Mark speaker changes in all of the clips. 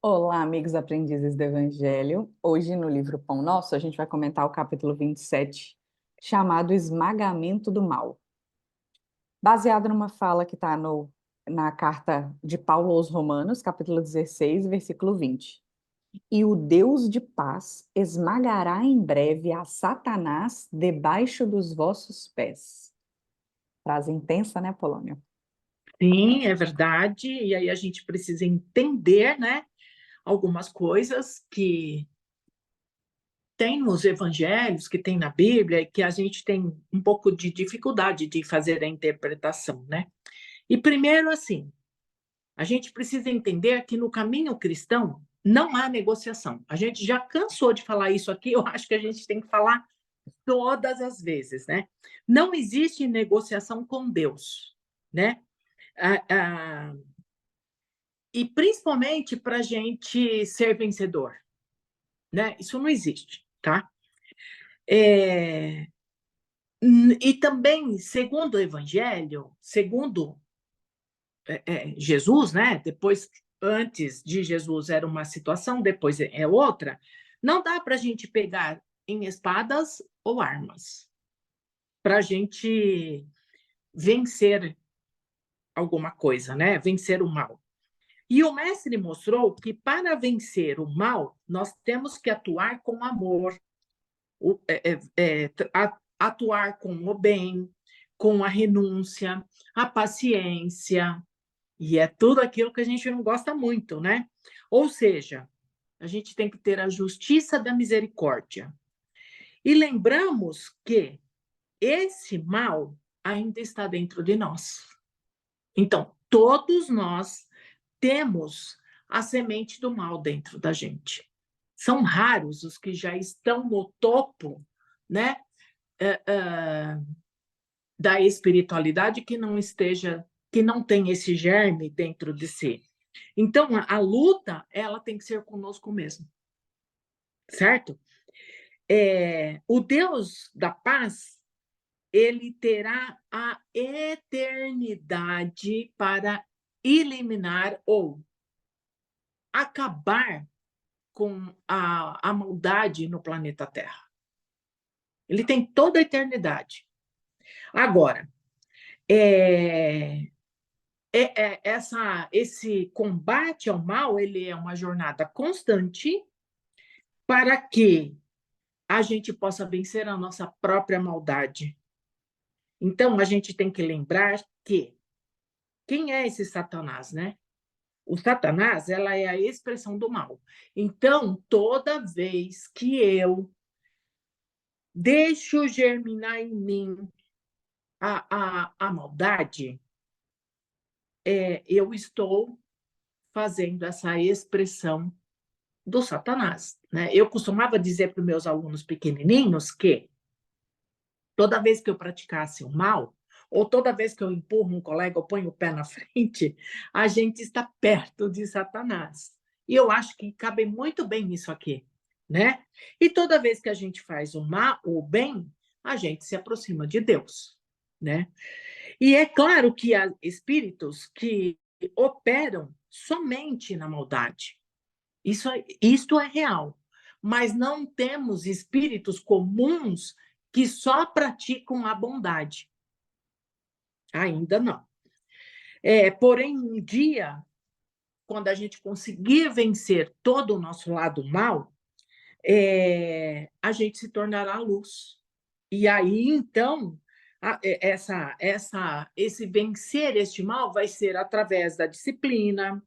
Speaker 1: Olá, amigos aprendizes do Evangelho. Hoje, no livro Pão Nosso, a gente vai comentar o capítulo 27, chamado Esmagamento do Mal. Baseado numa fala que está na carta de Paulo aos Romanos, capítulo 16, versículo 20. E o Deus de paz esmagará em breve a Satanás debaixo dos vossos pés. Frase intensa, né, Polônia?
Speaker 2: Sim, é verdade. E aí a gente precisa entender, né, algumas coisas que tem nos evangelhos, que tem na Bíblia, e que a gente tem um pouco de dificuldade de fazer a interpretação, né? E primeiro, assim, a gente precisa entender que no caminho cristão não há negociação. A gente já cansou de falar isso aqui, eu acho que a gente tem que falar todas as vezes, né? Não existe negociação com Deus, né? Ah, ah, e principalmente para a gente ser vencedor, né? Isso não existe, tá? É, e também, segundo o Evangelho, segundo Jesus, né? Depois, antes de Jesus era uma situação, depois é outra. Não dá para a gente pegar em espadas ou armas para a gente vencer alguma coisa, né? Vencer o mal. E o mestre mostrou que para vencer o mal, nós temos que atuar com amor, atuar com o bem, com a renúncia, a paciência, e é tudo aquilo que a gente não gosta muito, né? Ou seja, a gente tem que ter a justiça da misericórdia. E lembramos que esse mal ainda está dentro de nós. Então, todos nós temos a semente do mal dentro da gente. São raros os que já estão no topo, né, da espiritualidade que não tem esse germe dentro de si. Então, a luta, ela tem que ser conosco mesmo, certo? O Deus da paz, ele terá a eternidade para eliminar ou acabar com a maldade no planeta Terra. Ele tem toda a eternidade. Agora, é, esse combate ao mal, ele é uma jornada constante para que a gente possa vencer a nossa própria maldade. Então, a gente tem que lembrar que quem é esse Satanás, né? O Satanás, ela é a expressão do mal. Então, toda vez que eu deixo germinar em mim a maldade, eu estou fazendo essa expressão do Satanás, né? Eu costumava dizer para os meus alunos pequenininhos que toda vez que eu praticasse o mal, ou toda vez que eu empurro um colega ou ponho o pé na frente, a gente está perto de Satanás. E eu acho que cabe muito bem nisso aqui, né? E toda vez que a gente faz o mal, o bem, a gente se aproxima de Deus, né? E é claro que há espíritos que operam somente na maldade. Isto é real. Mas não temos espíritos comuns que só praticam a bondade. Ainda não. Porém, um dia, quando a gente conseguir vencer todo o nosso lado mal, a gente se tornará luz. E aí, então, esse vencer este mal vai ser através da disciplina,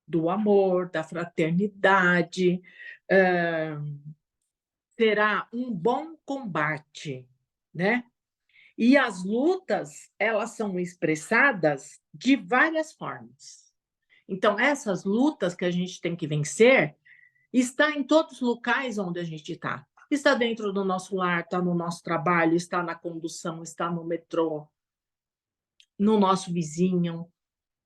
Speaker 2: do amor, da fraternidade, será um bom combate, né? E as lutas, elas são expressadas de várias formas. Então, essas lutas que a gente tem que vencer, está em todos os locais onde a gente está. Está dentro do nosso lar, está no nosso trabalho, está na condução, está no metrô, no nosso vizinho.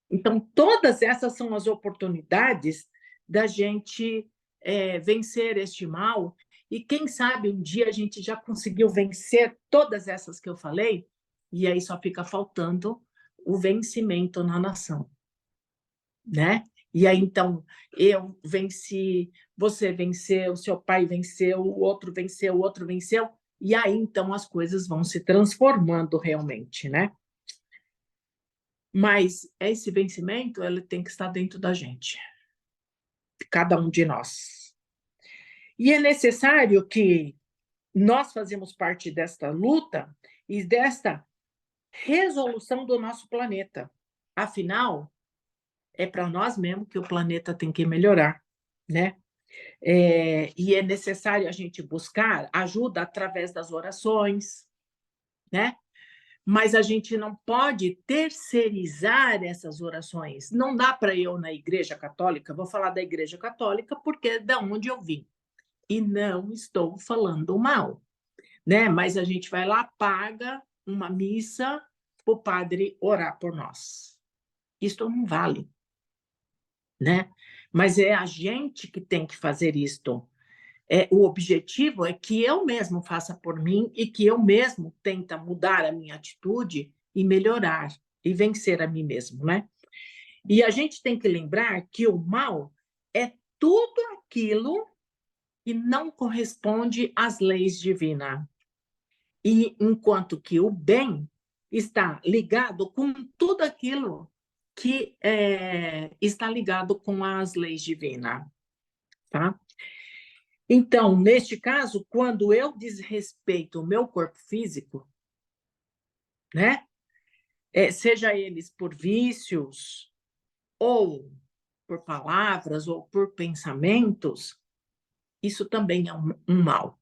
Speaker 2: Então, todas essas são as oportunidades da gente vencer este mal. E quem sabe um dia a gente já conseguiu vencer todas essas que eu falei, e aí só fica faltando o vencimento na nação, né? E aí, então, eu venci, você venceu, seu pai venceu, o outro venceu, e aí, então, as coisas vão se transformando realmente, né? Mas esse vencimento, ele tem que estar dentro da gente, de cada um de nós. E é necessário que nós fazemos parte desta luta e desta resolução do nosso planeta. Afinal, é para nós mesmos que o planeta tem que melhorar, né? E é necessário a gente buscar ajuda através das orações, né? Mas a gente não pode terceirizar essas orações. Não dá para eu, na Igreja Católica, vou falar da Igreja Católica porque é da onde eu vim. E não estou falando mal, né? Mas a gente vai lá, paga uma missa para o padre orar por nós. Isto não vale, né? Mas é a gente que tem que fazer isto. O objetivo é que eu mesmo faça por mim e que eu mesmo tenta mudar a minha atitude e melhorar e vencer a mim mesmo, né? E a gente tem que lembrar que o mal é tudo aquilo que não corresponde às leis divinas. E enquanto que o bem está ligado com tudo aquilo que está ligado com as leis divinas, tá? Então, neste caso, quando eu desrespeito o meu corpo físico, né? Seja eles por vícios, ou por palavras, ou por pensamentos, isso também é um mal.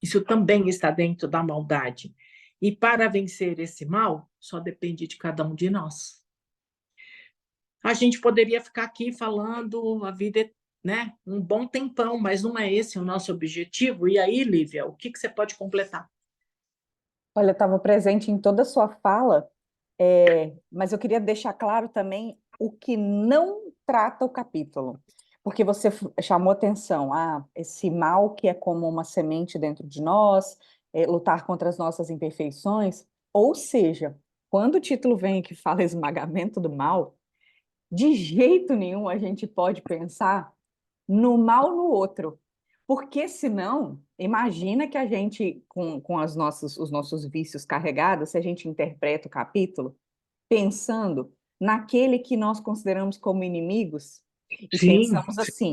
Speaker 2: Isso também está dentro da maldade. E para vencer esse mal, só depende de cada um de nós. A gente poderia ficar aqui falando a vida, né, um bom tempão, mas não é esse o nosso objetivo. E aí, Lívia, o que você pode completar?
Speaker 1: Olha, eu estava presente em toda a sua fala, mas eu queria deixar claro também o que não trata o capítulo, porque você chamou atenção, esse mal que é como uma semente dentro de nós, lutar contra as nossas imperfeições, ou seja, quando o título vem que fala esmagamento do mal, de jeito nenhum a gente pode pensar no mal no outro. Porque senão, imagina que a gente, com os nossos vícios carregados, se a gente interpreta o capítulo pensando naquele que nós consideramos como inimigos e
Speaker 2: Sim,
Speaker 1: pensamos assim: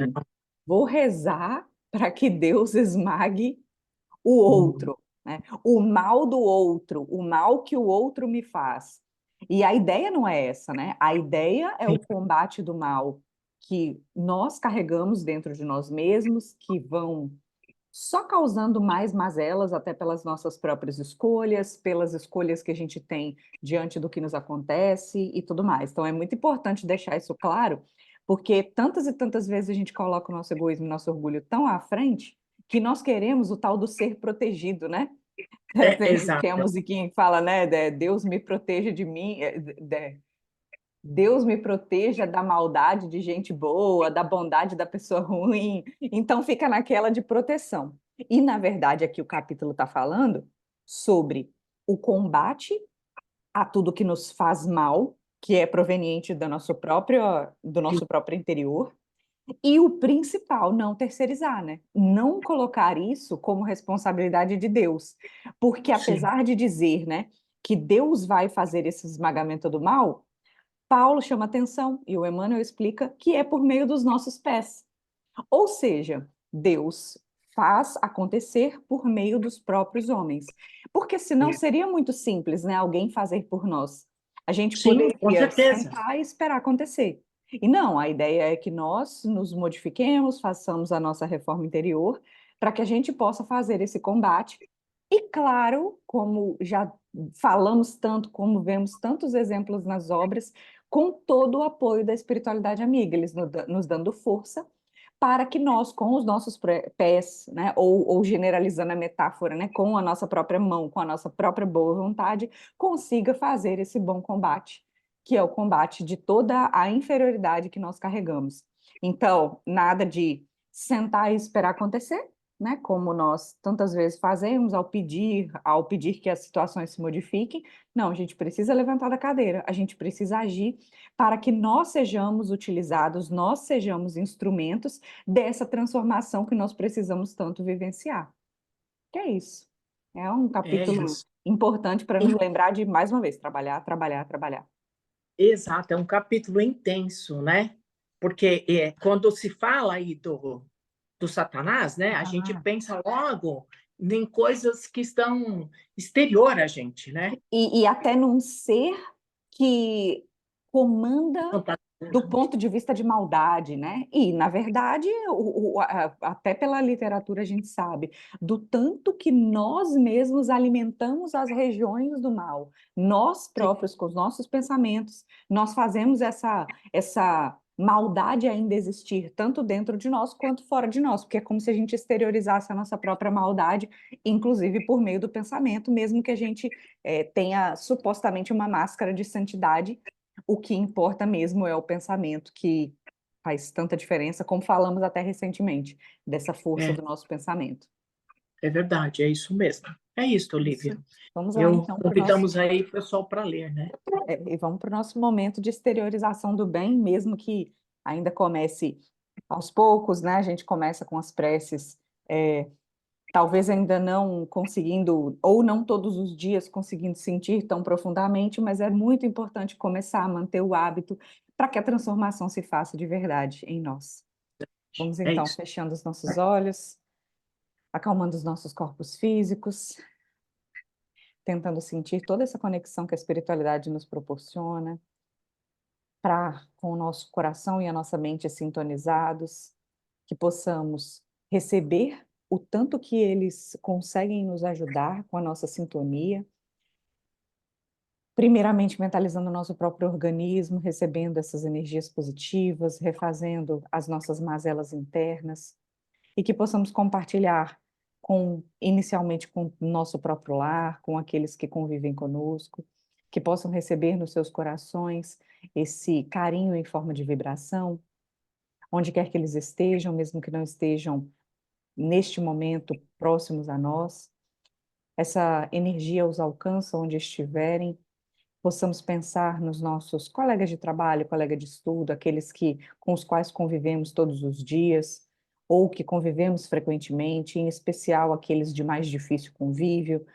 Speaker 1: vou rezar para que Deus esmague o outro, né? O mal do outro, o mal que o outro me faz. E a ideia não é essa, né? A ideia é o combate do mal que nós carregamos dentro de nós mesmos, que vão só causando mais mazelas, até pelas nossas próprias escolhas, pelas escolhas que a gente tem diante do que nos acontece e tudo mais. Então, é muito importante deixar isso claro, porque tantas e tantas vezes a gente coloca o nosso egoísmo e nosso orgulho tão à frente que nós queremos o tal do ser protegido, né? Tem a
Speaker 2: exato.
Speaker 1: musiquinha que fala, né? Deus me proteja de mim, Deus me proteja da maldade de gente boa, da bondade da pessoa ruim. Então fica naquela de proteção. E, na verdade, aqui o capítulo está falando sobre o combate a tudo que nos faz mal, que é proveniente do nosso próprio interior, e o principal, não terceirizar, né? Não colocar isso como responsabilidade de Deus. Porque
Speaker 2: Sim,
Speaker 1: apesar de dizer, né, que Deus vai fazer esse esmagamento do mal, Paulo chama atenção e o Emmanuel explica que é por meio dos nossos pés. Ou seja, Deus faz acontecer por meio dos próprios homens. Porque senão seria muito simples, né? Alguém fazer por nós. A gente
Speaker 2: sim, com
Speaker 1: poderia
Speaker 2: certeza.
Speaker 1: sentar e esperar acontecer. E não, a ideia é que nós nos modifiquemos, façamos a nossa reforma interior, para que a gente possa fazer esse combate. E claro, como já falamos tanto, como vemos tantos exemplos nas obras, com todo o apoio da espiritualidade amiga, eles nos dando força para que nós, com os nossos pés, né, ou generalizando a metáfora, né, com a nossa própria mão, com a nossa própria boa vontade, consiga fazer esse bom combate, que é o combate de toda a inferioridade que nós carregamos. Então, nada de sentar e esperar acontecer, né? Como nós tantas vezes fazemos ao pedir que as situações se modifiquem. Não, a gente precisa levantar da cadeira, a gente precisa agir para que nós sejamos utilizados, nós sejamos instrumentos dessa transformação que nós precisamos tanto vivenciar. Que é isso. É um
Speaker 2: É
Speaker 1: capítulo
Speaker 2: isso.
Speaker 1: importante para nos lembrar de, mais uma vez, trabalhar, trabalhar, trabalhar.
Speaker 2: Exato, é um capítulo intenso, né? Porque quando se fala aí do Satanás, né, a gente
Speaker 1: Ah.
Speaker 2: pensa logo em coisas que estão exterior a gente, né?
Speaker 1: E até num ser que comanda do ponto de vista de maldade, né? E, na verdade, até pela literatura a gente sabe do tanto que nós mesmos alimentamos as regiões do mal. Nós
Speaker 2: Sim,
Speaker 1: próprios, com os nossos pensamentos, nós fazemos essa maldade ainda existir, tanto dentro de nós quanto fora de nós, porque é como se a gente exteriorizasse a nossa própria maldade, inclusive por meio do pensamento, mesmo que a gente tenha supostamente uma máscara de santidade, o que importa mesmo é o pensamento, que faz tanta diferença, como falamos até recentemente, dessa força
Speaker 2: é,
Speaker 1: do nosso pensamento.
Speaker 2: é verdade, é isso mesmo. É isso, Olivia.
Speaker 1: Isso. Vamos lá,
Speaker 2: Eu
Speaker 1: então, para o nosso,
Speaker 2: convidamos aí o pessoal para ler, né?
Speaker 1: e vamos para o nosso momento de exteriorização do bem, mesmo que ainda comece aos poucos, né? A gente começa com as preces, talvez ainda não conseguindo, ou não todos os dias conseguindo sentir tão profundamente, mas é muito importante começar a manter o hábito para que a transformação se faça de verdade em nós. Vamos
Speaker 2: É
Speaker 1: então
Speaker 2: isso.
Speaker 1: fechando os nossos olhos, acalmando os nossos corpos físicos, tentando sentir toda essa conexão que a espiritualidade nos proporciona, para com o nosso coração e a nossa mente sintonizados, que possamos receber o tanto que eles conseguem nos ajudar com a nossa sintonia, primeiramente mentalizando o nosso próprio organismo, recebendo essas energias positivas, refazendo as nossas mazelas internas, e que possamos compartilhar inicialmente com o nosso próprio lar, com aqueles que convivem conosco, que possam receber nos seus corações esse carinho em forma de vibração, onde quer que eles estejam, mesmo que não estejam neste momento próximos a nós, essa energia os alcança onde estiverem, possamos pensar nos nossos colegas de trabalho, colega de estudo, aqueles com os quais convivemos todos os dias, ou que convivemos frequentemente, em especial aqueles de mais difícil convívio,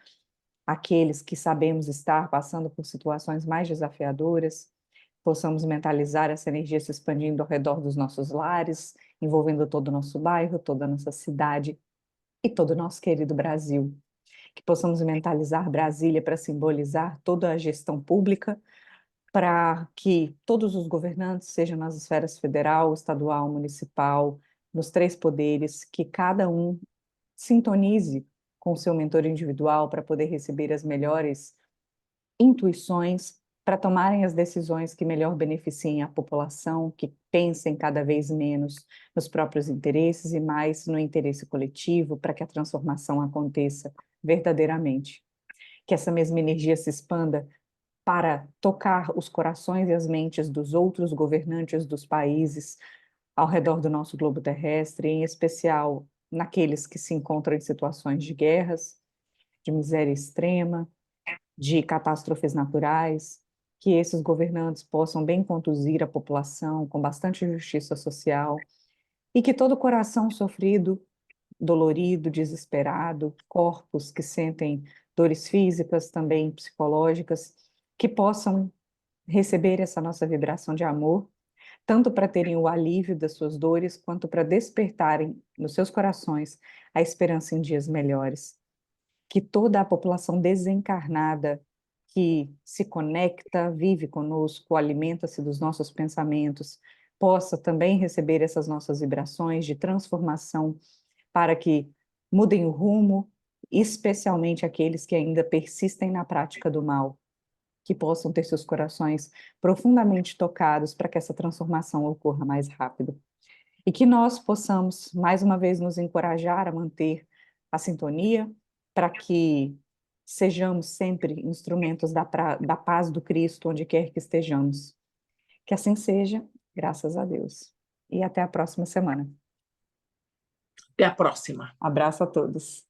Speaker 1: aqueles que sabemos estar passando por situações mais desafiadoras, possamos mentalizar essa energia se expandindo ao redor dos nossos lares, envolvendo todo o nosso bairro, toda a nossa cidade e todo o nosso querido Brasil. Que possamos mentalizar Brasília para simbolizar toda a gestão pública, para que todos os governantes, sejam nas esferas federal, estadual, municipal, nos três poderes, que cada um sintonize com o seu mentor individual para poder receber as melhores intuições para tomarem as decisões que melhor beneficiem a população, que pensem cada vez menos nos próprios interesses e mais no interesse coletivo, para que a transformação aconteça verdadeiramente. Que essa mesma energia se expanda para tocar os corações e as mentes dos outros governantes dos países ao redor do nosso globo terrestre, em especial naqueles que se encontram em situações de guerras, de miséria extrema, de catástrofes naturais, que esses governantes possam bem conduzir a população com bastante justiça social e que todo coração sofrido, dolorido, desesperado, corpos que sentem dores físicas, também psicológicas, que possam receber essa nossa vibração de amor, tanto para terem o alívio das suas dores, quanto para despertarem nos seus corações a esperança em dias melhores. Que toda a população desencarnada que se conecta, vive conosco, alimenta-se dos nossos pensamentos, possa também receber essas nossas vibrações de transformação para que mudem o rumo, especialmente aqueles que ainda persistem na prática do mal, que possam ter seus corações profundamente tocados para que essa transformação ocorra mais rápido. E que nós possamos, mais uma vez, nos encorajar a manter a sintonia, para que sejamos sempre instrumentos da paz do Cristo, onde quer que estejamos. Que assim seja, graças a Deus. E até a próxima semana.
Speaker 2: Até a próxima.
Speaker 1: Abraço a todos.